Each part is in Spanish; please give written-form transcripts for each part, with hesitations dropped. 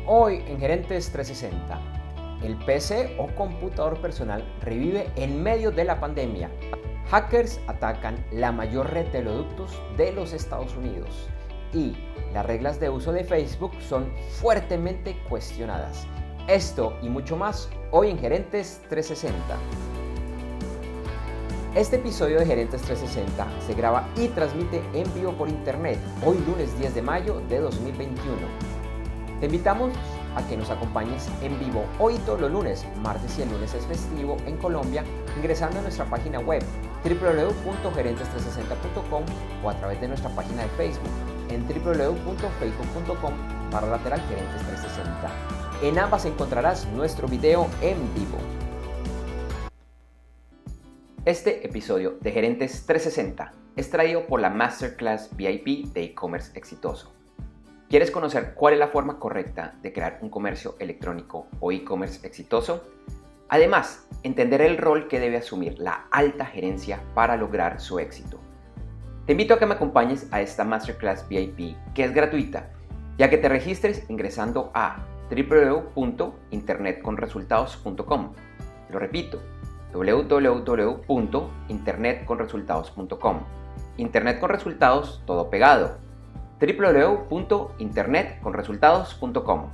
Hoy en Gerentes 360, el PC o computador personal revive en medio de la pandemia. Hackers atacan la mayor red de oleoductos de los Estados Unidos y las reglas de uso de Facebook son fuertemente cuestionadas. Esto y mucho más hoy en Gerentes 360. Este episodio de Gerentes 360 se graba y transmite en vivo por internet hoy lunes 10 de mayo de 2021. Te invitamos a que nos acompañes en vivo hoy todos los lunes, martes y el lunes es festivo en Colombia, ingresando a nuestra página web www.gerentes360.com o a través de nuestra página de Facebook en www.facebook.com/gerentes 360. En ambas encontrarás nuestro video en vivo. Este episodio de Gerentes 360 es traído por la Masterclass VIP de e-commerce exitoso. ¿Quieres conocer cuál es la forma correcta de crear un comercio electrónico o e-commerce exitoso? Además, entender el rol que debe asumir la alta gerencia para lograr su éxito. Te invito a que me acompañes a esta Masterclass VIP, que es gratuita, ya que te registres ingresando a www.internetconresultados.com. Lo repito, www.internetconresultados.com. Internet con resultados, todo pegado. www.internetconresultados.com.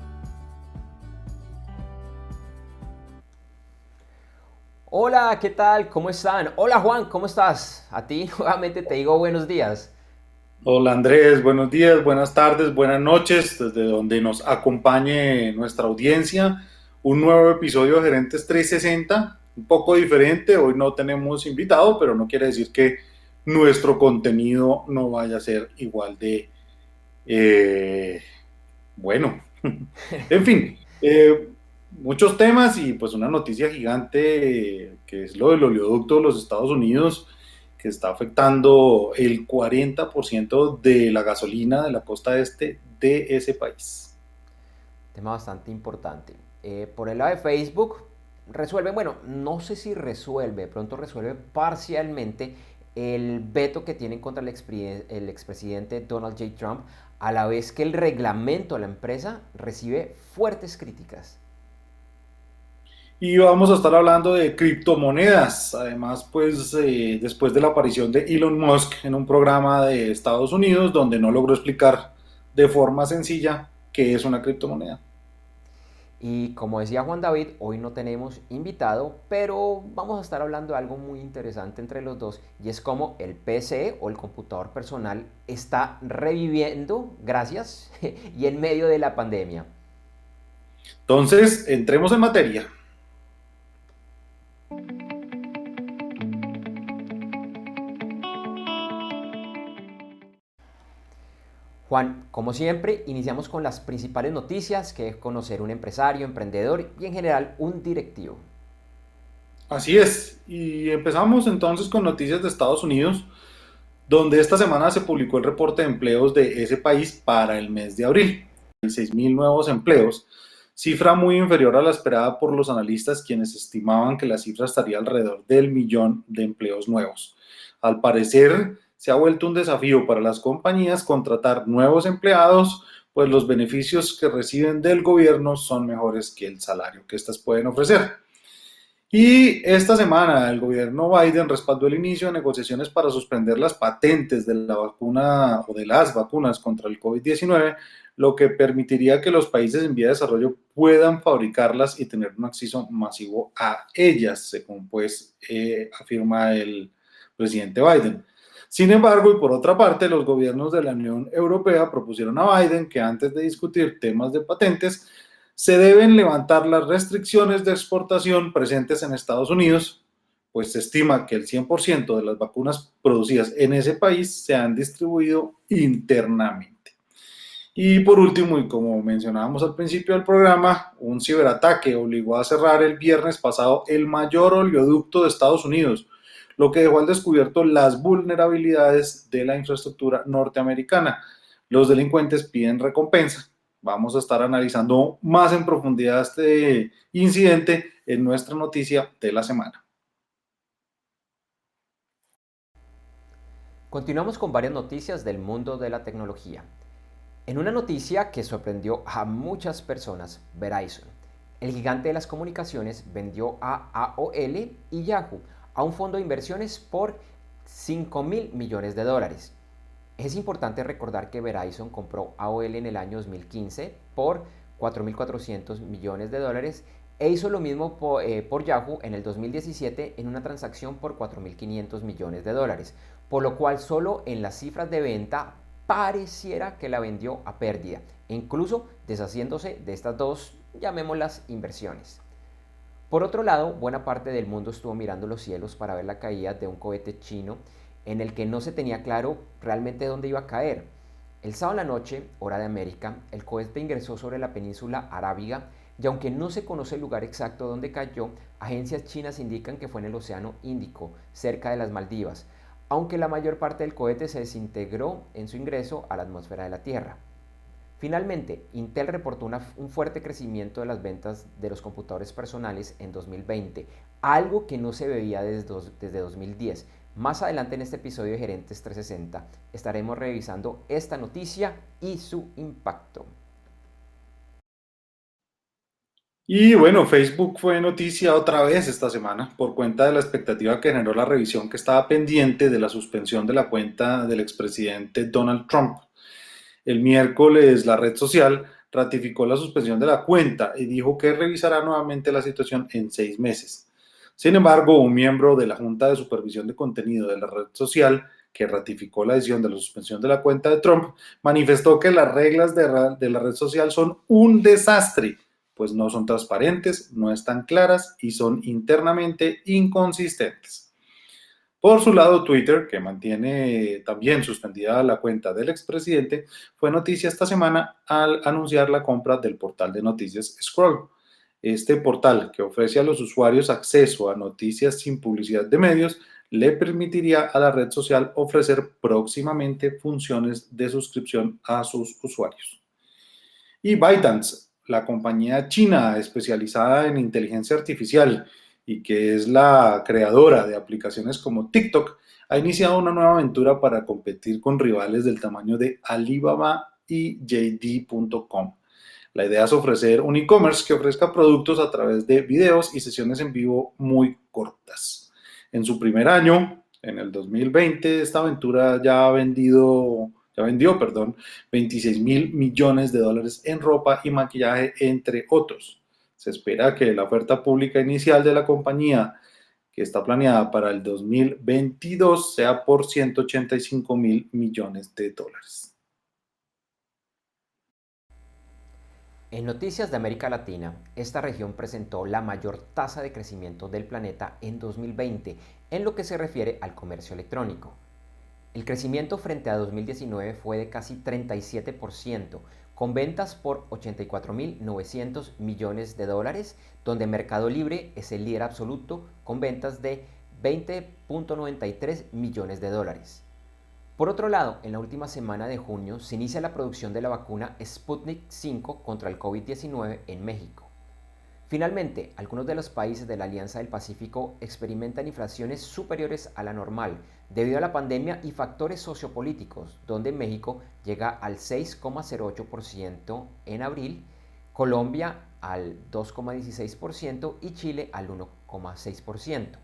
Hola, ¿qué tal? ¿Cómo están? Hola Juan, ¿cómo estás? A ti nuevamente te digo buenos días. Hola Andrés, buenos días, buenas tardes, buenas noches, desde donde nos acompañe nuestra audiencia. Un nuevo episodio de Gerentes 360, un poco diferente. Hoy no tenemos invitado, pero no quiere decir que nuestro contenido no vaya a ser igual de eh, bueno. En fin, muchos temas y pues una noticia gigante que es lo del oleoducto de los Estados Unidos, que está afectando el 40% de la gasolina de la costa este de ese país. Tema bastante importante. Por el lado de Facebook, resuelve, bueno, no sé si resuelve, de pronto resuelve parcialmente el veto que tienen contra el expresidente Donald J. Trump, a la vez que el reglamento de la empresa recibe fuertes críticas. Y vamos a estar hablando de criptomonedas. Además, pues después de la aparición de Elon Musk en un programa de Estados Unidos donde no logró explicar de forma sencilla qué es una criptomoneda. Y como decía Juan David, hoy no tenemos invitado, pero vamos a estar hablando de algo muy interesante entre los dos, y es cómo el PC o el computador personal está reviviendo, gracias, y en medio de la pandemia. Entonces, entremos en materia. Juan, como siempre, iniciamos con las principales noticias que es conocer un empresario, emprendedor y en general un directivo. Así es. Y empezamos entonces con noticias de Estados Unidos, donde esta semana se publicó el reporte de empleos de ese país para el mes de abril. 6.000 nuevos empleos, cifra muy inferior a la esperada por los analistas, quienes estimaban que la cifra estaría alrededor del millón de empleos nuevos. Al parecer, se ha vuelto un desafío para las compañías contratar nuevos empleados, pues los beneficios que reciben del gobierno son mejores que el salario que éstas pueden ofrecer. Y esta semana el gobierno Biden respaldó el inicio de negociaciones para suspender las patentes de la vacuna o de las vacunas contra el COVID-19, lo que permitiría que los países en vía de desarrollo puedan fabricarlas y tener un acceso masivo a ellas, según pues afirma el presidente Biden. Sin embargo, y por otra parte, los gobiernos de la Unión Europea propusieron a Biden que antes de discutir temas de patentes, se deben levantar las restricciones de exportación presentes en Estados Unidos, pues se estima que el 100% de las vacunas producidas en ese país se han distribuido internamente. Y por último, y como mencionábamos al principio del programa, un ciberataque obligó a cerrar el viernes pasado el mayor oleoducto de Estados Unidos, lo que dejó al descubierto las vulnerabilidades de la infraestructura norteamericana. Los delincuentes piden recompensa. Vamos a estar analizando más en profundidad este incidente en nuestra noticia de la semana. Continuamos con varias noticias del mundo de la tecnología. En una noticia que sorprendió a muchas personas, Verizon, el gigante de las comunicaciones, vendió a AOL y Yahoo a un fondo de inversiones por 5.000 millones de dólares. Es importante recordar que Verizon compró AOL en el año 2015 por 4.400 millones de dólares e hizo lo mismo por Yahoo en el 2017 en una transacción por 4.500 millones de dólares, por lo cual solo en las cifras de venta pareciera que la vendió a pérdida, incluso deshaciéndose de estas dos, llamémoslas, inversiones. Por otro lado, buena parte del mundo estuvo mirando los cielos para ver la caída de un cohete chino en el que no se tenía claro realmente dónde iba a caer. El sábado en la noche, hora de América, el cohete ingresó sobre la península arábiga y aunque no se conoce el lugar exacto donde cayó, agencias chinas indican que fue en el Océano Índico, cerca de las Maldivas, aunque la mayor parte del cohete se desintegró en su ingreso a la atmósfera de la Tierra. Finalmente, Intel reportó un fuerte crecimiento de las ventas de los computadores personales en 2020, algo que no se veía desde 2010. Más adelante en este episodio de Gerentes 360 estaremos revisando esta noticia y su impacto. Y bueno, Facebook fue noticia otra vez esta semana por cuenta de la expectativa que generó la revisión que estaba pendiente de la suspensión de la cuenta del expresidente Donald Trump. El miércoles la red social ratificó la suspensión de la cuenta y dijo que revisará nuevamente la situación en 6 meses. Sin embargo, un miembro de la Junta de Supervisión de Contenido de la red social, que ratificó la decisión de la suspensión de la cuenta de Trump, manifestó que las reglas de la red social son un desastre, pues no son transparentes, no están claras y son internamente inconsistentes. Por su lado, Twitter, que mantiene también suspendida la cuenta del expresidente, fue noticia esta semana al anunciar la compra del portal de noticias Scroll. Este portal, que ofrece a los usuarios acceso a noticias sin publicidad de medios, le permitiría a la red social ofrecer próximamente funciones de suscripción a sus usuarios. Y ByteDance, la compañía china especializada en inteligencia artificial y que es la creadora de aplicaciones como TikTok, ha iniciado una nueva aventura para competir con rivales del tamaño de Alibaba y JD.com. La idea es ofrecer un e-commerce que ofrezca productos a través de videos y sesiones en vivo muy cortas. En su primer año, en el 2020, esta aventura ya vendió 26.000 millones de dólares en ropa y maquillaje, entre otros. Se espera que la oferta pública inicial de la compañía, que está planeada para el 2022, sea por 185.000 millones de dólares. En noticias de América Latina, esta región presentó la mayor tasa de crecimiento del planeta en 2020 en lo que se refiere al comercio electrónico. El crecimiento frente a 2019 fue de casi 37%, con ventas por 84.900 millones de dólares, donde Mercado Libre es el líder absoluto con ventas de 20.93 millones de dólares. Por otro lado, en la última semana de junio se inicia la producción de la vacuna Sputnik V contra el COVID-19 en México. Finalmente, algunos de los países de la Alianza del Pacífico experimentan inflaciones superiores a la normal debido a la pandemia y factores sociopolíticos, donde México llega al 6,08% en abril, Colombia al 2,16% y Chile al 1,6%.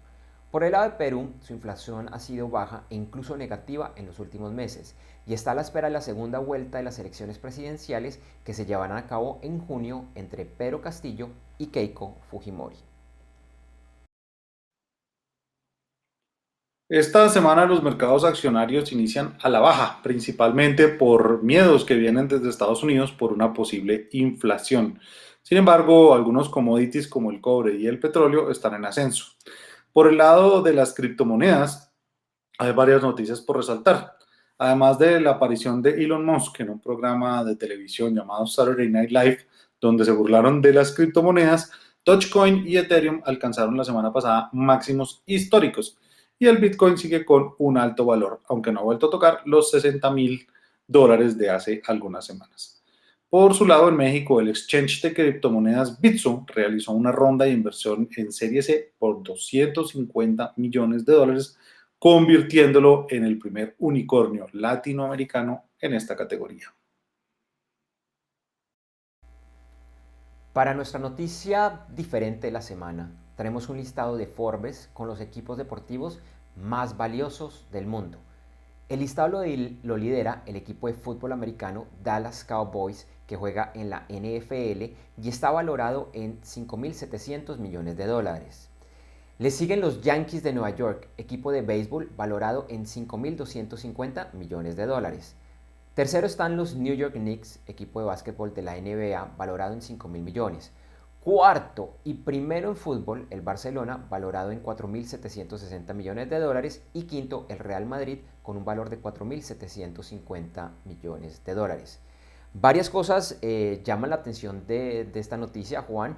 Por el lado de Perú, su inflación ha sido baja e incluso negativa en los últimos meses y está a la espera de la segunda vuelta de las elecciones presidenciales que se llevarán a cabo en junio entre Pedro Castillo y Keiko Fujimori. Esta semana los mercados accionarios inician a la baja, principalmente por miedos que vienen desde Estados Unidos por una posible inflación. Sin embargo, algunos commodities como el cobre y el petróleo están en ascenso. Por el lado de las criptomonedas, hay varias noticias por resaltar. Además de la aparición de Elon Musk en un programa de televisión llamado Saturday Night Live, donde se burlaron de las criptomonedas, Dogecoin y Ethereum alcanzaron la semana pasada máximos históricos y el Bitcoin sigue con un alto valor, aunque no ha vuelto a tocar los $60.000 de hace algunas semanas. Por su lado, en México, el exchange de criptomonedas Bitso realizó una ronda de inversión en Serie C por $250 millones, convirtiéndolo en el primer unicornio latinoamericano en esta categoría. Para nuestra noticia diferente de la semana, tenemos un listado de Forbes con los equipos deportivos más valiosos del mundo. El listado lo lidera el equipo de fútbol americano Dallas Cowboys, que juega en la NFL y está valorado en 5.700 millones de dólares. Le siguen los Yankees de Nueva York, equipo de béisbol valorado en 5.250 millones de dólares. Tercero están los New York Knicks, equipo de básquetbol de la NBA, valorado en 5.000 millones. Cuarto y primero en fútbol, el Barcelona, valorado en 4.760 millones de dólares. Y quinto, el Real Madrid, con un valor de 4.750 millones de dólares. Varias cosas llaman la atención de esta noticia, Juan.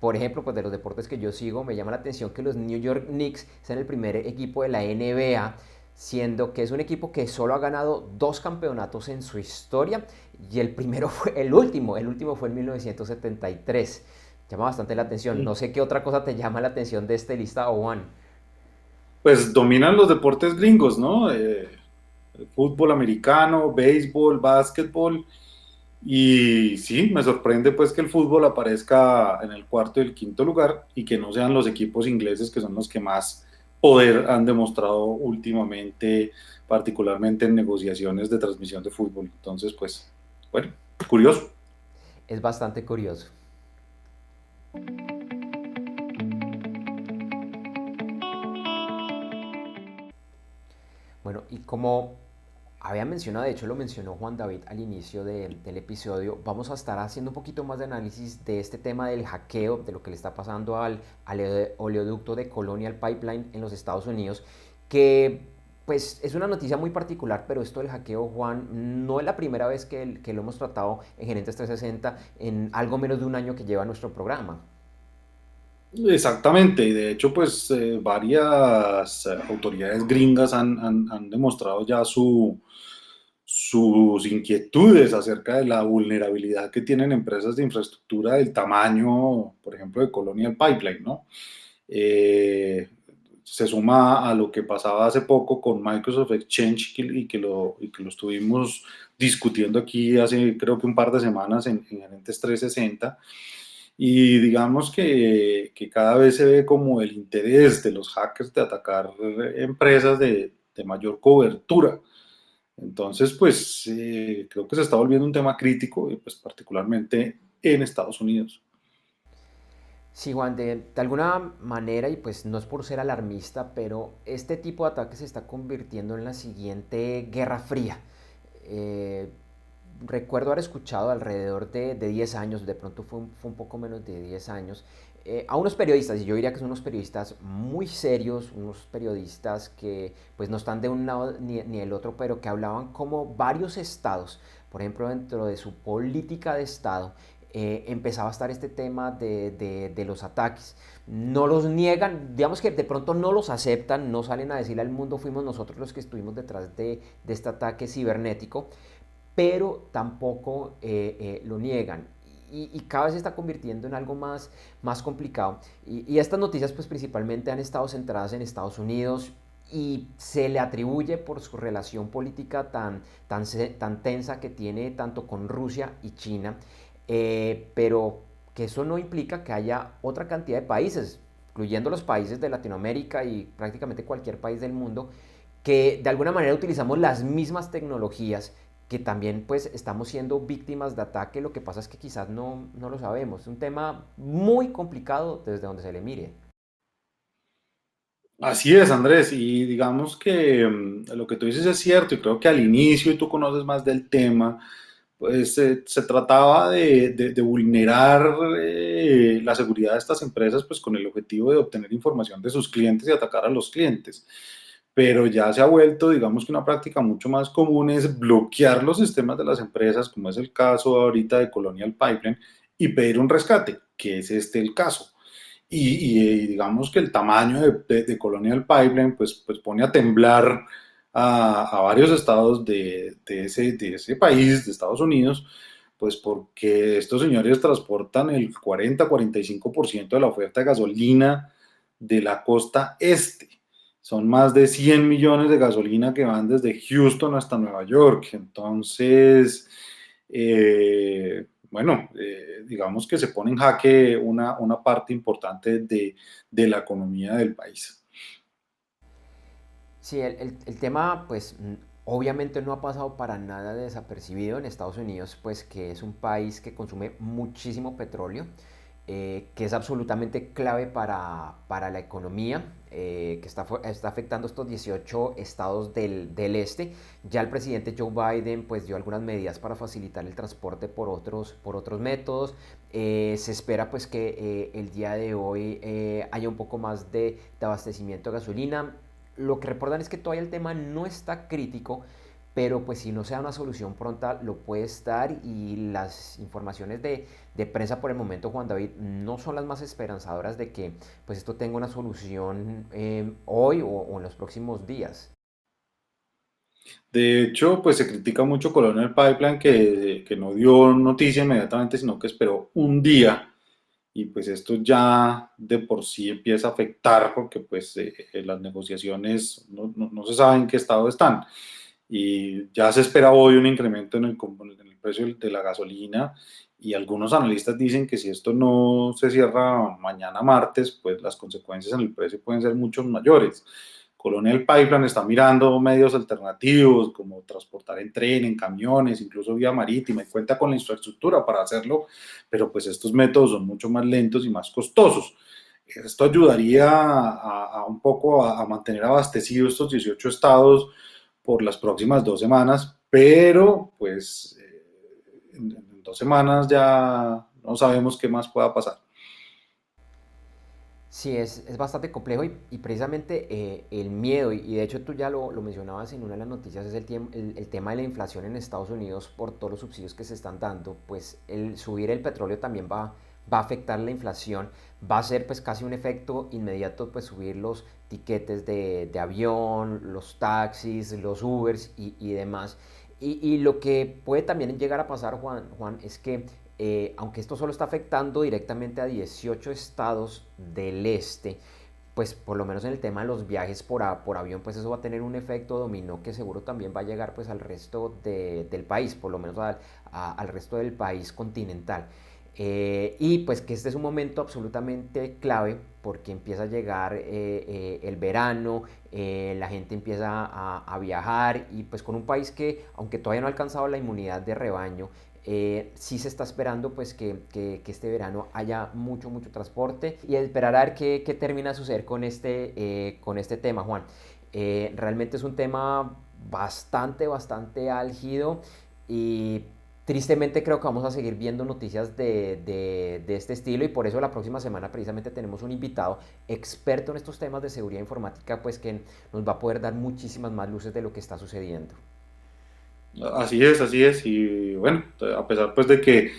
Por ejemplo, pues de los deportes que yo sigo, me llama la atención que los New York Knicks sean el primer equipo de la NBA, siendo que es un equipo que solo ha ganado 2 campeonatos en su historia y el primero fue el último fue en 1973. Llama bastante la atención. No sé qué otra cosa te llama la atención de este listado, Juan. Pues dominan los deportes gringos, ¿no? Fútbol americano, béisbol, básquetbol. Y sí, me sorprende pues que el fútbol aparezca en el cuarto y el quinto lugar y que no sean los equipos ingleses que son los que más poder han demostrado últimamente, particularmente en negociaciones de transmisión de fútbol. Entonces, pues, bueno, curioso. Es bastante curioso. Bueno, y como había mencionado, de hecho lo mencionó Juan David al inicio del episodio, vamos a estar haciendo un poquito más de análisis de este tema del hackeo, de lo que le está pasando al oleoducto de Colonial Pipeline en los Estados Unidos, que pues es una noticia muy particular, pero esto del hackeo, Juan, no es la primera vez que lo hemos tratado en Gerentes 360 en algo menos de un año que lleva nuestro programa. Exactamente, y de hecho, pues varias autoridades gringas han demostrado ya sus inquietudes acerca de la vulnerabilidad que tienen empresas de infraestructura del tamaño, por ejemplo, de Colonial Pipeline, ¿no? Eh, Se suma a lo que pasaba hace poco con Microsoft Exchange y que lo estuvimos discutiendo aquí hace creo que un par de semanas en Gerentes 360. Y digamos que cada vez se ve como el interés de los hackers de atacar empresas de mayor cobertura. Entonces, pues creo que se está volviendo un tema crítico, y pues particularmente en Estados Unidos. Sí, Juan, de alguna manera, y pues no es por ser alarmista, pero este tipo de ataque se está convirtiendo en la siguiente Guerra Fría. Eh, Recuerdo haber escuchado alrededor de 10 años, de pronto fue un poco menos de 10 años, a unos periodistas, y yo diría que son unos periodistas muy serios, unos periodistas que pues no están de un lado ni del otro, pero que hablaban como varios estados, por ejemplo, dentro de su política de estado, empezaba a estar este tema de los ataques. No los niegan, digamos que de pronto no los aceptan, no salen a decirle al mundo fuimos nosotros los que estuvimos detrás de este ataque cibernético, pero tampoco lo niegan. Y cada vez se está convirtiendo en algo más complicado. Y estas noticias pues principalmente han estado centradas en Estados Unidos y se le atribuye por su relación política tan tensa que tiene tanto con Rusia y China, pero que eso no implica que haya otra cantidad de países, incluyendo los países de Latinoamérica y prácticamente cualquier país del mundo, que de alguna manera utilizamos las mismas tecnologías, que también pues estamos siendo víctimas de ataque. Lo que pasa es que quizás no lo sabemos. Es un tema muy complicado desde donde se le mire. Así es, Andrés, y digamos que lo que tú dices es cierto, y creo que al inicio, y tú conoces más del tema, pues se trataba de vulnerar la seguridad de estas empresas, pues con el objetivo de obtener información de sus clientes y atacar a los clientes. Pero ya se ha vuelto, digamos que una práctica mucho más común es bloquear los sistemas de las empresas, como es el caso ahorita de Colonial Pipeline, y pedir un rescate, que es este el caso. Y digamos que el tamaño de Colonial Pipeline pues pone a temblar a varios estados de ese país, de Estados Unidos, pues porque estos señores transportan el 40-45% de la oferta de gasolina de la costa este. Son más de 100 millones de gasolina que van desde Houston hasta Nueva York. Entonces, bueno, digamos que se pone en jaque una parte importante de la economía del país. Sí, el tema, pues, obviamente no ha pasado para nada desapercibido en Estados Unidos, pues, que es un país que consume muchísimo petróleo, que es absolutamente clave para la economía, que está afectando estos 18 estados del este. Ya el presidente Joe Biden, pues, dio algunas medidas para facilitar el transporte por otros métodos. Se espera, pues, que el día de hoy haya un poco más de abastecimiento de gasolina. Lo que reportan es que todavía el tema no está crítico, pero pues si no se da una solución pronta lo puede estar, y las informaciones de prensa por el momento, Juan David, no son las más esperanzadoras de que pues esto tenga una solución hoy o en los próximos días. De hecho, pues se critica mucho Colonial Pipeline que no dio noticia inmediatamente, sino que esperó un día y pues esto ya de por sí empieza a afectar porque pues las negociaciones no se sabe en qué estado están y ya se espera hoy un incremento en el precio de la gasolina y algunos analistas dicen que si esto no se cierra mañana martes, pues las consecuencias en el precio pueden ser mucho mayores. Colonial Pipeline está mirando medios alternativos como transportar en tren, en camiones, incluso vía marítima, y cuenta con la infraestructura para hacerlo, pero pues estos métodos son mucho más lentos y más costosos. Esto ayudaría a un poco a mantener abastecidos estos 18 estados por las próximas 2 semanas, pero pues en 2 semanas ya no sabemos qué más pueda pasar. Sí, es bastante complejo, y precisamente el miedo, y de hecho tú ya lo mencionabas en una de las noticias, es el tema de la inflación en Estados Unidos por todos los subsidios que se están dando. Pues el subir el petróleo también va a afectar la inflación, va a ser pues casi un efecto inmediato, pues subir los tiquetes de avión, los taxis, los Ubers y demás. Y lo que puede también llegar a pasar, Juan, es que aunque esto solo está afectando directamente a 18 estados del este, pues por lo menos en el tema de los viajes por avión, pues eso va a tener un efecto dominó que seguro también va a llegar pues al resto del país, por lo menos al resto del país continental. Y pues que este es un momento absolutamente clave porque empieza a llegar el verano, la gente empieza a viajar, y pues con un país que, aunque todavía no ha alcanzado la inmunidad de rebaño, sí se está esperando pues que este verano haya mucho, mucho transporte, y esperar a ver qué termina de suceder con este tema, Juan. Realmente es un tema bastante, bastante álgido, y tristemente creo que vamos a seguir viendo noticias de este estilo, y por eso la próxima semana precisamente tenemos un invitado experto en estos temas de seguridad informática, pues que nos va a poder dar muchísimas más luces de lo que está sucediendo. Así es, y bueno, a pesar pues de que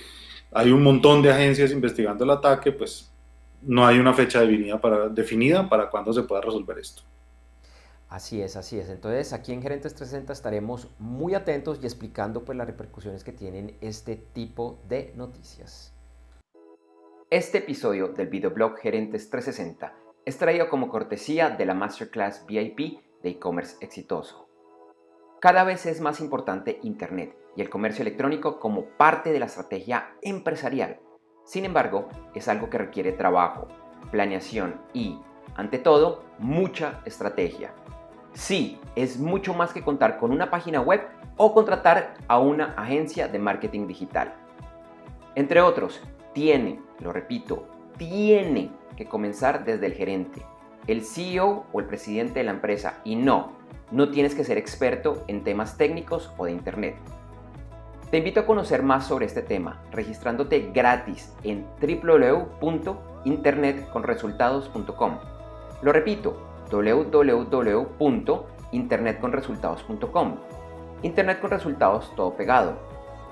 hay un montón de agencias investigando el ataque, pues no hay una fecha definida para cuándo se pueda resolver esto. Así es, así es. Entonces aquí en Gerentes 360 estaremos muy atentos y explicando pues las repercusiones que tienen este tipo de noticias. Este episodio del videoblog Gerentes 360 es traído como cortesía de la Masterclass VIP de e-commerce exitoso. Cada vez es más importante Internet y el comercio electrónico como parte de la estrategia empresarial. Sin embargo, es algo que requiere trabajo, planeación y, ante todo, mucha estrategia. Sí, es mucho más que contar con una página web o contratar a una agencia de marketing digital. Entre otros, lo repito, tiene que comenzar desde el gerente, el CEO o el presidente de la empresa, y no tienes que ser experto en temas técnicos o de Internet. Te invito a conocer más sobre este tema registrándote gratis en www.internetconresultados.com. Lo repito, www.internetconresultados.com. Internet con resultados todo pegado.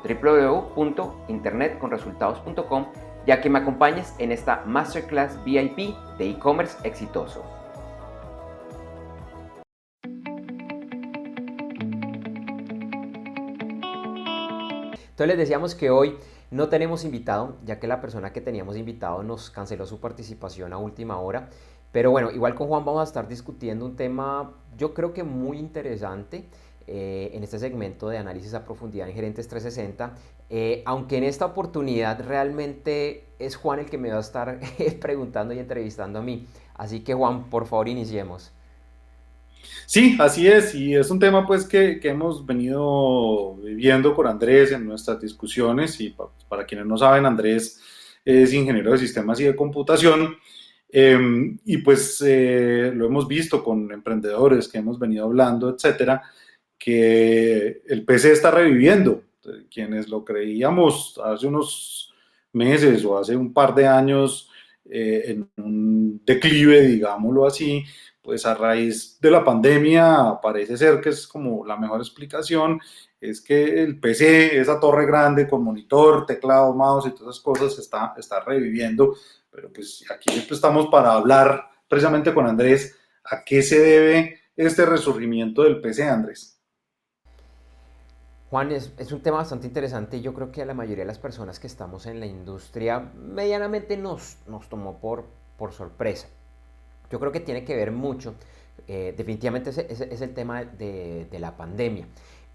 www.internetconresultados.com, ya que me acompañes en esta Masterclass VIP de e-commerce exitoso. Entonces les decíamos que hoy no tenemos invitado, ya que la persona que teníamos invitado nos canceló su participación a última hora. Pero bueno, igual con Juan vamos a estar discutiendo un tema yo creo que muy interesante en este segmento de análisis a profundidad en Gerentes 360, aunque en esta oportunidad realmente es Juan el que me va a estar preguntando y entrevistando a mí. Así que Juan, por favor, iniciemos. Sí, así es, y es un tema pues que hemos venido viviendo con Andrés en nuestras discusiones y para quienes no saben, Andrés es ingeniero de sistemas y de computación y pues lo hemos visto con emprendedores que hemos venido hablando, etcétera, que el PC está reviviendo. Quienes lo creíamos hace unos meses o hace un par de años en un declive, digámoslo así, pues a raíz de la pandemia parece ser que es como la mejor explicación, es que el PC, esa torre grande con monitor, teclado, mouse y todas esas cosas está reviviendo, pero pues aquí siempre estamos para hablar precisamente con Andrés a qué se debe este resurgimiento del PC, Andrés. Juan, es un tema bastante interesante y yo creo que a la mayoría de las personas que estamos en la industria medianamente nos tomó por sorpresa. Yo creo que tiene que ver mucho, definitivamente es el tema de la pandemia.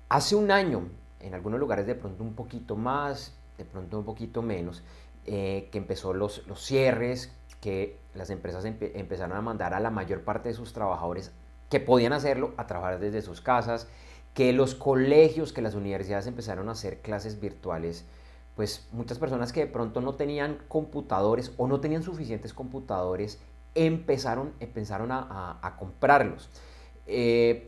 Hace un año, en algunos lugares de pronto un poquito más, de pronto un poquito menos, que empezó los cierres, que las empresas empezaron a mandar a la mayor parte de sus trabajadores que podían hacerlo a trabajar desde sus casas, que los colegios, que las universidades empezaron a hacer clases virtuales, pues muchas personas que de pronto no tenían computadores o no tenían suficientes computadores empezaron a comprarlos.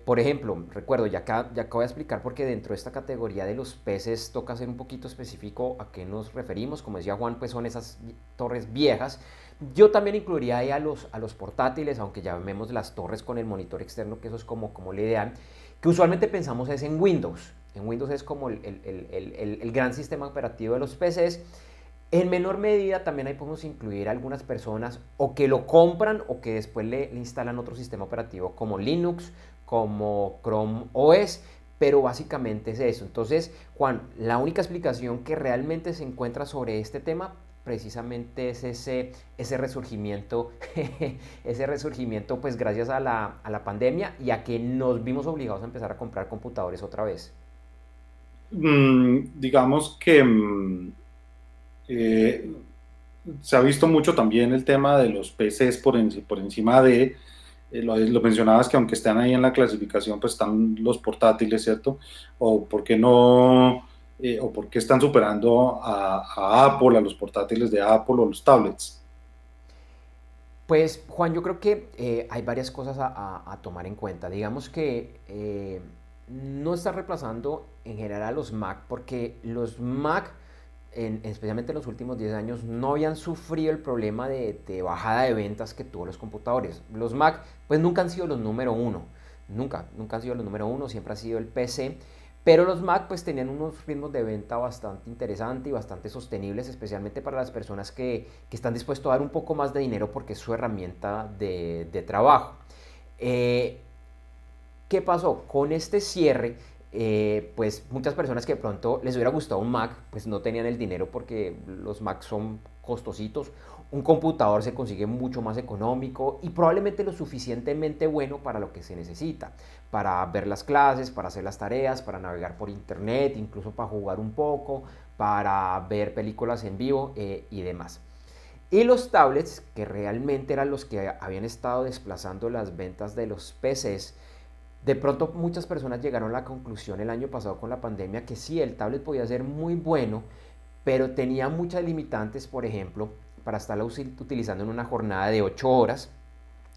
Por ejemplo, recuerdo, ya acá voy a explicar porque dentro de esta categoría de los peces toca ser un poquito específico a qué nos referimos. Como decía Juan, pues son esas torres viejas. Yo también incluiría ahí a los portátiles, aunque ya vemos las torres con el monitor externo, que eso es como la idea, que usualmente pensamos es en Windows. En Windows es como el gran sistema operativo de los PCs. En menor medida también ahí podemos incluir algunas personas o que lo compran o que después le instalan otro sistema operativo como Linux, como Chrome OS, pero básicamente es eso. Entonces, Juan, la única explicación que realmente se encuentra sobre este tema precisamente es ese resurgimiento, ese resurgimiento pues gracias a la pandemia y a que nos vimos obligados a empezar a comprar computadores otra vez. Digamos que eh, se ha visto mucho también el tema de los PCs por encima de, lo mencionabas que aunque están ahí en la clasificación, pues están los portátiles, ¿cierto? O por qué no, o por qué están superando a Apple, a los portátiles de Apple o los tablets. Pues Juan, yo creo que hay varias cosas a tomar en cuenta. Digamos que no está reemplazando en general a los Mac porque los Mac, especialmente en los últimos 10 años, no habían sufrido el problema de bajada de ventas que tuvo los computadores. Los Mac pues nunca han sido los número uno, nunca han sido los número uno, siempre ha sido el PC. Pero los Mac pues tenían unos ritmos de venta bastante interesantes y bastante sostenibles, especialmente para las personas que están dispuestos a dar un poco más de dinero porque es su herramienta de trabajo. Eh, ¿Qué pasó? Con este cierre, pues muchas personas que de pronto les hubiera gustado un Mac, pues no tenían el dinero porque los Macs son costositos. Un computador se consigue mucho más económico y probablemente lo suficientemente bueno para lo que se necesita, para ver las clases, para hacer las tareas, para navegar por internet, incluso para jugar un poco, para ver películas en vivo y demás. Y los tablets, que realmente eran los que habían estado desplazando las ventas de los PCs, de pronto muchas personas llegaron a la conclusión el año pasado con la pandemia que sí, el tablet podía ser muy bueno, pero tenía muchas limitantes, por ejemplo, para estarlo utilizando en una jornada de 8 horas,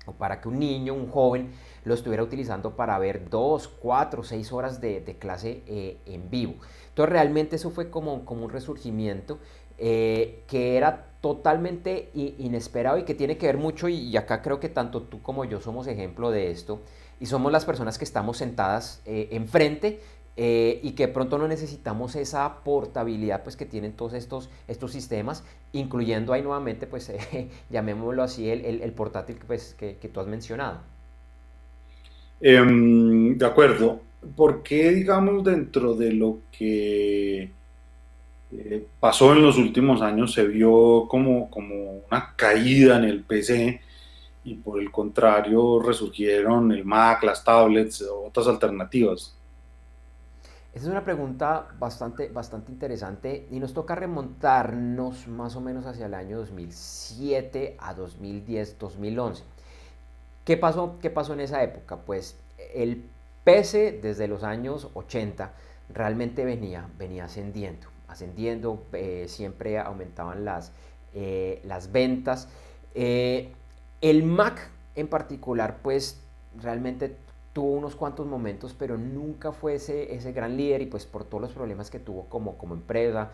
o para que un niño, un joven, lo estuviera utilizando para ver 2 4 6 horas de clase en vivo. Entonces realmente eso fue como un resurgimiento que era totalmente inesperado y que tiene que ver mucho, y acá creo que tanto tú como yo somos ejemplo de esto, y somos las personas que estamos sentadas enfrente y que de pronto no necesitamos esa portabilidad pues que tienen todos estos sistemas, incluyendo ahí nuevamente pues llamémoslo así el portátil pues, que tú has mencionado. De acuerdo. ¿Por qué, digamos, dentro de lo que pasó en los últimos años se vio como una caída en el PC y por el contrario resurgieron el Mac, las tablets, otras alternativas? Esa es una pregunta bastante interesante y nos toca remontarnos más o menos hacia el año 2007 a 2010, 2011. ¿Qué pasó en esa época? Pues el PC desde los años 80 realmente venía ascendiendo, siempre aumentaban las ventas. Eh, el Mac en particular, pues realmente tuvo unos cuantos momentos, pero nunca fue ese gran líder y pues por todos los problemas que tuvo como empresa,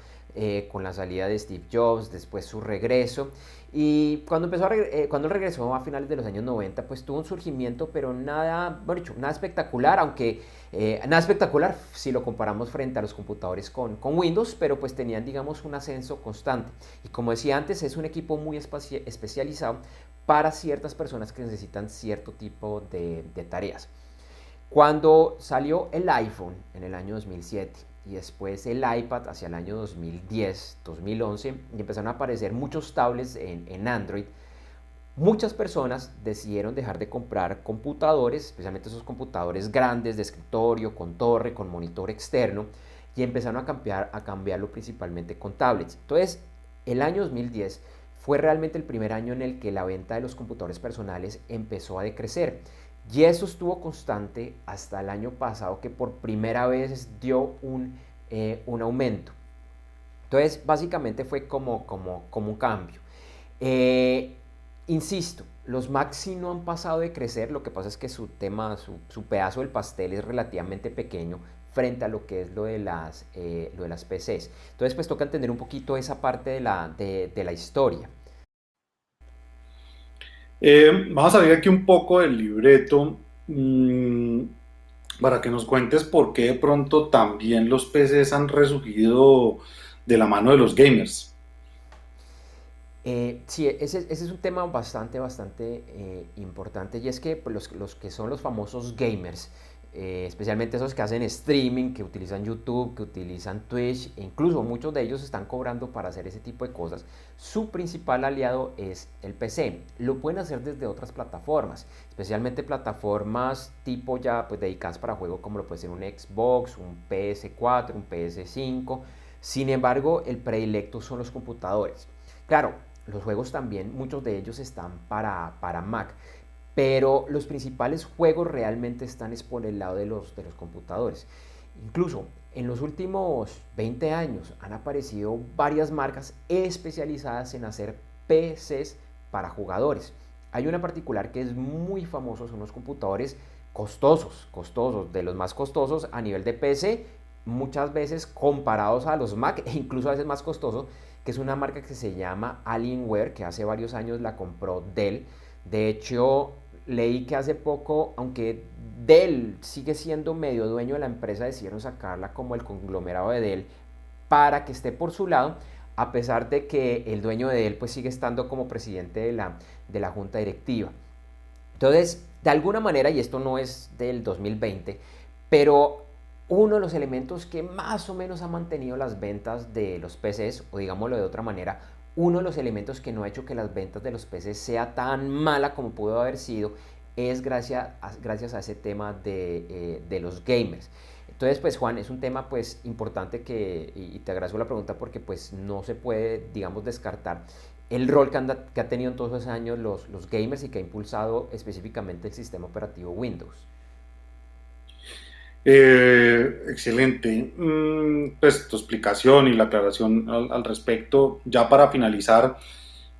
con la salida de Steve Jobs, después su regreso. Y cuando él regresó a finales de los años 90, pues tuvo un surgimiento, pero nada, bueno, dicho, nada espectacular, aunque nada espectacular si lo comparamos frente a los computadores con Windows, pero pues tenían, digamos, un ascenso constante. Y como decía antes, es un equipo muy especializado para ciertas personas que necesitan cierto tipo de tareas. Cuando salió el iPhone en el año 2007 y después el iPad hacia el año 2010, 2011, y empezaron a aparecer muchos tablets en Android, muchas personas decidieron dejar de comprar computadores, especialmente esos computadores grandes de escritorio, con torre, con monitor externo, y empezaron a cambiarlo principalmente con tablets. Entonces, el año 2010 fue realmente el primer año en el que la venta de los computadores personales empezó a decrecer. Y eso estuvo constante hasta el año pasado, que por primera vez dio un aumento. Entonces, básicamente fue como un cambio. Eh, Insisto, los Macs sí no han pasado de crecer, lo que pasa es que su pedazo del pastel es relativamente pequeño frente a lo que es lo de las PCs. Entonces, pues toca entender un poquito esa parte de la historia. Vamos a ver aquí un poco del libreto, mm, para que nos cuentes por qué de pronto también los PCs han resurgido de la mano de los gamers. Sí, ese es un tema bastante importante y es que pues, los que son los famosos gamers, especialmente esos que hacen streaming, que utilizan YouTube, que utilizan Twitch, e incluso muchos de ellos están cobrando para hacer ese tipo de cosas, su principal aliado es el PC. Lo pueden hacer desde otras plataformas, especialmente plataformas tipo ya pues dedicadas para juego como lo puede ser un Xbox, un PS4, un PS5. Sin embargo, el predilecto son los computadores. Claro, los juegos también, muchos de ellos están para Mac, pero los principales juegos realmente están es por el lado de los computadores. Incluso en los últimos 20 años han aparecido varias marcas especializadas en hacer PCs para jugadores. Hay una particular que es muy famosa, son los computadores costosos, de los más costosos a nivel de PC, muchas veces comparados a los Mac e incluso a veces más costosos, que es una marca que se llama Alienware, que hace varios años la compró Dell. De hecho, leí que hace poco, aunque Dell sigue siendo medio dueño de la empresa, decidieron sacarla como el conglomerado de Dell para que esté por su lado, a pesar de que el dueño de Dell pues sigue estando como presidente de la junta directiva. Entonces, de alguna manera, y esto no es del 2020, pero uno de los elementos que más o menos ha mantenido las ventas de los PCs, o digámoslo de otra manera, uno de los elementos que no ha hecho que las ventas de los PCs sea tan mala como pudo haber sido, es gracias a ese tema de los gamers. Entonces, pues Juan, es un tema pues importante y te agradezco la pregunta porque pues no se puede, digamos, descartar el rol que ha tenido en todos esos años los gamers y que ha impulsado específicamente el sistema operativo Windows. Excelente. Pues tu explicación y la aclaración al respecto. Ya para finalizar,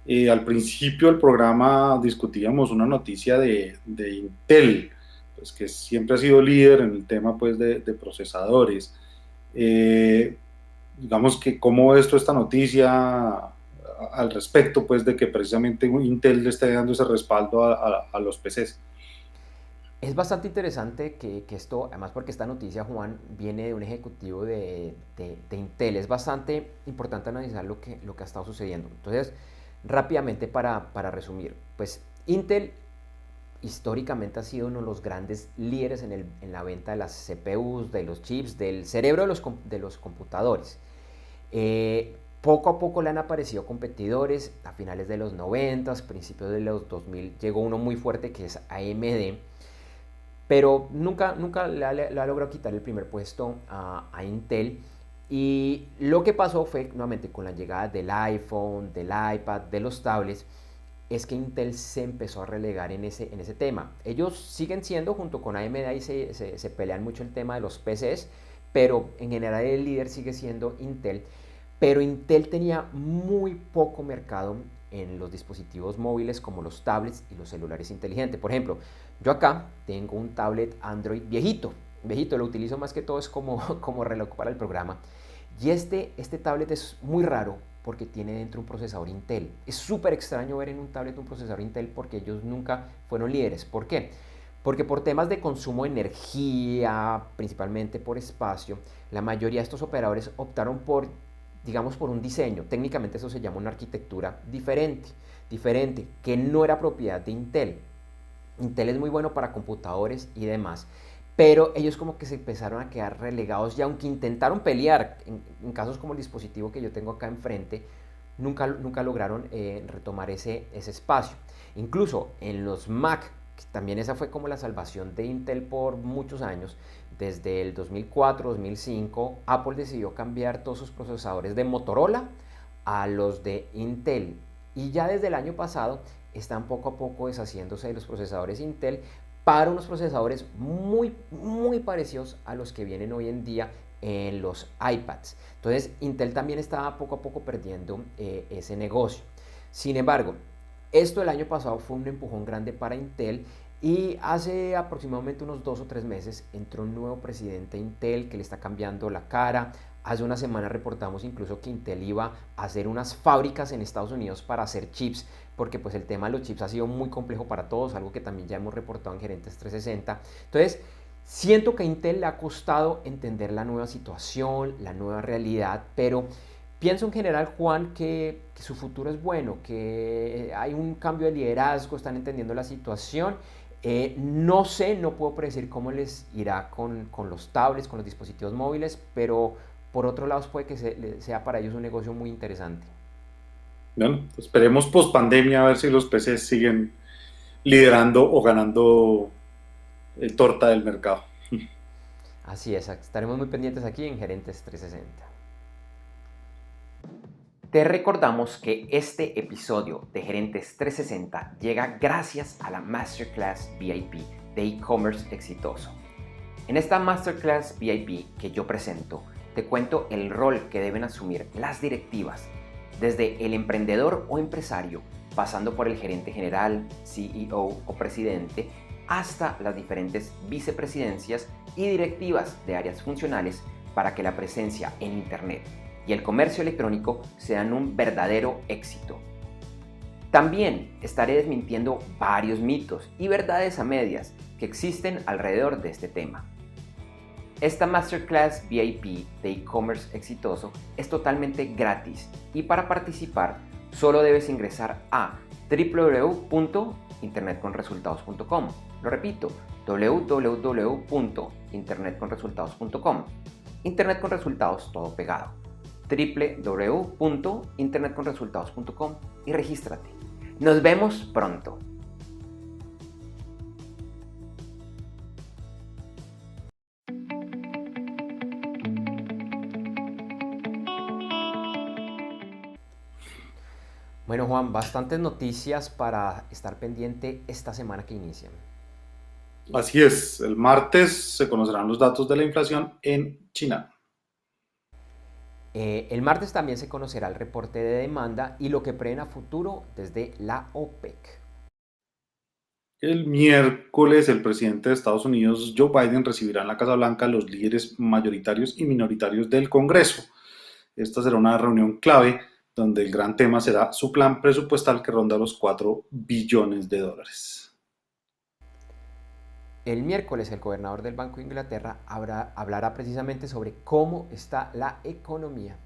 al principio del programa discutíamos una noticia de Intel, pues, que siempre ha sido líder en el tema pues, de procesadores. Eh, digamos que cómo ves tú esta noticia al respecto pues, de que precisamente Intel le esté dando ese respaldo a los PCs. Es bastante interesante que esto, además porque esta noticia, Juan, viene de un ejecutivo de Intel. Es bastante importante analizar lo que ha estado sucediendo. Entonces, rápidamente para resumir, pues Intel históricamente ha sido uno de los grandes líderes en la venta de las CPUs, de los chips, del cerebro de los computadores. Poco a poco le han aparecido competidores, a finales de los 90, principios de los 2000 llegó uno muy fuerte que es AMD, pero nunca le ha logrado quitar el primer puesto a Intel. Y lo que pasó fue, nuevamente, con la llegada del iPhone, del iPad, de los tablets, es que Intel se empezó a relegar en ese tema. Ellos siguen siendo, junto con AMD, ahí se pelean mucho el tema de los PCs, pero en general el líder sigue siendo Intel. Pero Intel tenía muy poco mercado en los dispositivos móviles como los tablets y los celulares inteligentes. Por ejemplo, yo acá tengo un tablet Android viejito, viejito, lo utilizo más que todo es como reloj para el programa. Y este tablet es muy raro porque tiene dentro un procesador Intel. Es súper extraño ver en un tablet un procesador Intel porque ellos nunca fueron líderes. ¿Por qué? Porque por temas de consumo de energía, principalmente por espacio, la mayoría de estos operadores optaron por, digamos, por un diseño. Técnicamente eso se llama una arquitectura diferente, que no era propiedad de Intel. Intel es muy bueno para computadores y demás, pero ellos como que se empezaron a quedar relegados y aunque intentaron pelear, en casos como el dispositivo que yo tengo acá enfrente, nunca lograron retomar ese espacio. Incluso en los Mac, que también esa fue como la salvación de Intel por muchos años, desde el 2004, 2005, Apple decidió cambiar todos sus procesadores de Motorola a los de Intel. Y ya desde el año pasado están poco a poco deshaciéndose de los procesadores Intel para unos procesadores muy parecidos a los que vienen hoy en día en los iPads. Entonces Intel también está poco a poco perdiendo ese negocio. Sin embargo, esto el año pasado fue un empujón grande para Intel y hace aproximadamente unos 2 o 3 meses entró un nuevo presidente de Intel que le está cambiando la cara. Hace una semana reportamos incluso que Intel iba a hacer unas fábricas en Estados Unidos para hacer chips, porque pues el tema de los chips ha sido muy complejo para todos, algo que también ya hemos reportado en Gerentes 360. Entonces, siento que a Intel le ha costado entender la nueva situación, la nueva realidad, pero pienso en general, Juan, que su futuro es bueno, que hay un cambio de liderazgo, están entendiendo la situación. No sé, no puedo predecir cómo les irá con los tablets, con los dispositivos móviles, pero por otro lado puede que sea para ellos un negocio muy interesante. Bueno, esperemos post pandemia a ver si los PCs siguen liderando o ganando torta del mercado. Así es, estaremos muy pendientes aquí en Gerentes 360. Te recordamos que este episodio de Gerentes 360 llega gracias a la Masterclass VIP de e-commerce exitoso. En esta Masterclass VIP que yo presento, te cuento el rol que deben asumir las directivas, desde el emprendedor o empresario, pasando por el gerente general, CEO o presidente, hasta las diferentes vicepresidencias y directivas de áreas funcionales para que la presencia en Internet y el comercio electrónico sean un verdadero éxito. También estaré desmintiendo varios mitos y verdades a medias que existen alrededor de este tema. Esta Masterclass VIP de e-commerce exitoso es totalmente gratis y para participar solo debes ingresar a www.internetconresultados.com. Lo repito, www.internetconresultados.com. Internet con resultados todo pegado. www.internetconresultados.com y regístrate. Nos vemos pronto. Bueno, Juan, bastantes noticias para estar pendiente esta semana que inicia. Así es, el martes se conocerán los datos de la inflación en China. El martes también se conocerá el reporte de demanda y lo que prevén a futuro desde la OPEC. El miércoles, el presidente de Estados Unidos, Joe Biden, recibirá en la Casa Blanca a los líderes mayoritarios y minoritarios del Congreso. Esta será una reunión clave donde el gran tema será su plan presupuestal que ronda los $4 billones. El miércoles el gobernador del Banco de Inglaterra hablará precisamente sobre cómo está la economía.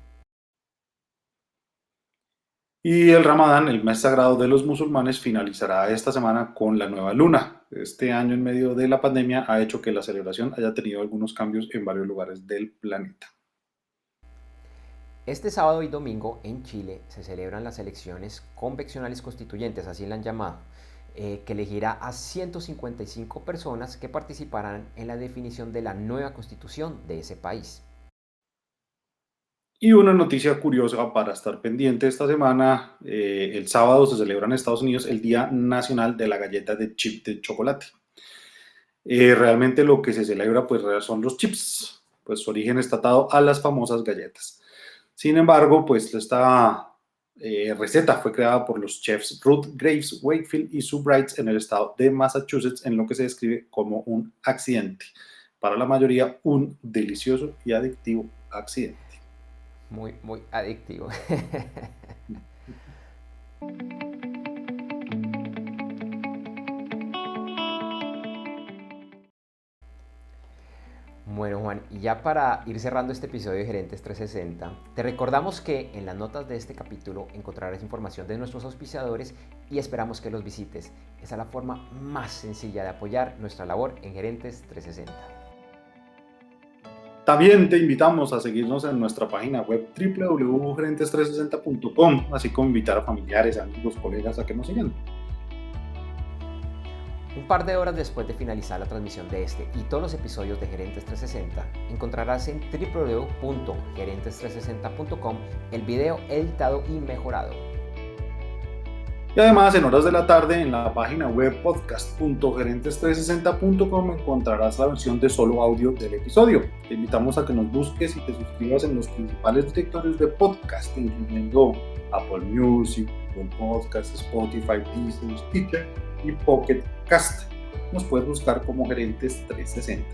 Y el Ramadán, el mes sagrado de los musulmanes, finalizará esta semana con la nueva luna. Este año, en medio de la pandemia, ha hecho que la celebración haya tenido algunos cambios en varios lugares del planeta. Este sábado y domingo en Chile se celebran las elecciones convencionales constituyentes, así la han llamado. que elegirá a 155 personas que participarán en la definición de la nueva constitución de ese país. Y una noticia curiosa para estar pendiente esta semana, el sábado se celebra en Estados Unidos el Día Nacional de la Galleta de Chip de Chocolate. Realmente lo que se celebra pues son los chips, pues su origen está atado a las famosas galletas. Sin embargo, pues esta receta fue creada por los chefs Ruth Graves Wakefield y Sue Brights en el estado de Massachusetts, en lo que se describe como un accidente. Para la mayoría, un delicioso y adictivo accidente. Muy, muy adictivo. Bueno, Juan, y ya para ir cerrando este episodio de Gerentes 360, te recordamos que en las notas de este capítulo encontrarás información de nuestros auspiciadores y esperamos que los visites. Esa es la forma más sencilla de apoyar nuestra labor en Gerentes 360. También te invitamos a seguirnos en nuestra página web www.gerentes360.com, así como invitar a familiares, amigos, colegas a que nos sigan. Un par de horas después de finalizar la transmisión de este y todos los episodios de Gerentes 360, encontrarás en www.gerentes360.com el video editado y mejorado. Y además, en horas de la tarde, en la página web podcast.gerentes360.com encontrarás la versión de solo audio del episodio. Te invitamos a que nos busques y te suscribas en los principales directorios de podcast, incluyendo Apple Music, Google Podcasts, Spotify, Deezer, Stitcher y Pocket Cast. Nos puedes buscar como Gerentes 360.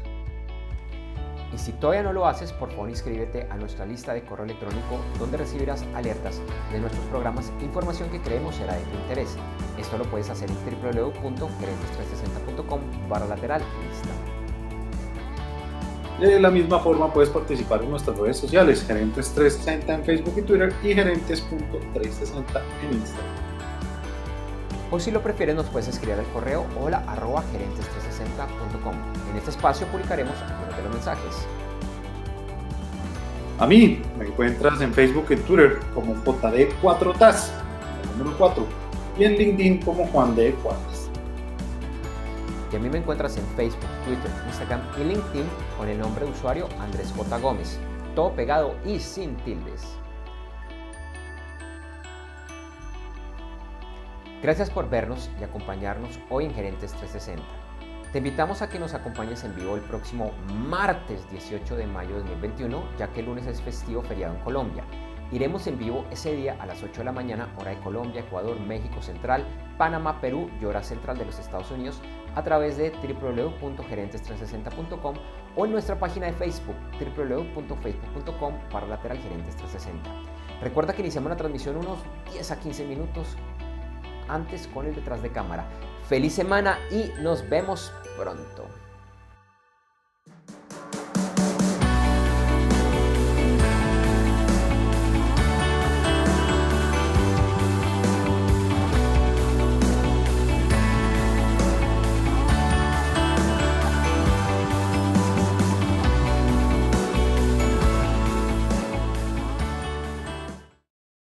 Y si todavía no lo haces, por favor inscríbete a nuestra lista de correo electrónico donde recibirás alertas de nuestros programas e información que creemos será de tu interés. Esto lo puedes hacer en www.gerentes360.com/lista. De la misma forma puedes participar en nuestras redes sociales, Gerentes 360 en Facebook y Twitter y Gerentes.360 en Instagram. O si lo prefieres nos puedes escribir al correo hola@gerentes360.com. En este espacio publicaremos algunos de los mensajes. A mí me encuentras en Facebook y Twitter como JD4TAS, el número 4, y en LinkedIn como Juan D. Cuadras. Y a mí me encuentras en Facebook, Twitter, Instagram y LinkedIn con el nombre de usuario Andrés J. Gómez, todo pegado y sin tildes. Gracias por vernos y acompañarnos hoy en Gerentes 360. Te invitamos a que nos acompañes en vivo el próximo martes 18 de mayo de 2021, ya que el lunes es festivo feriado en Colombia. Iremos en vivo ese día a las 8 de la mañana, hora de Colombia, Ecuador, México Central, Panamá, Perú y hora central de los Estados Unidos a través de www.gerentes360.com o en nuestra página de Facebook, www.facebook.com/gerentes360. Recuerda que iniciamos la transmisión unos 10 a 15 minutos antes con el detrás de cámara. Feliz semana y nos vemos pronto.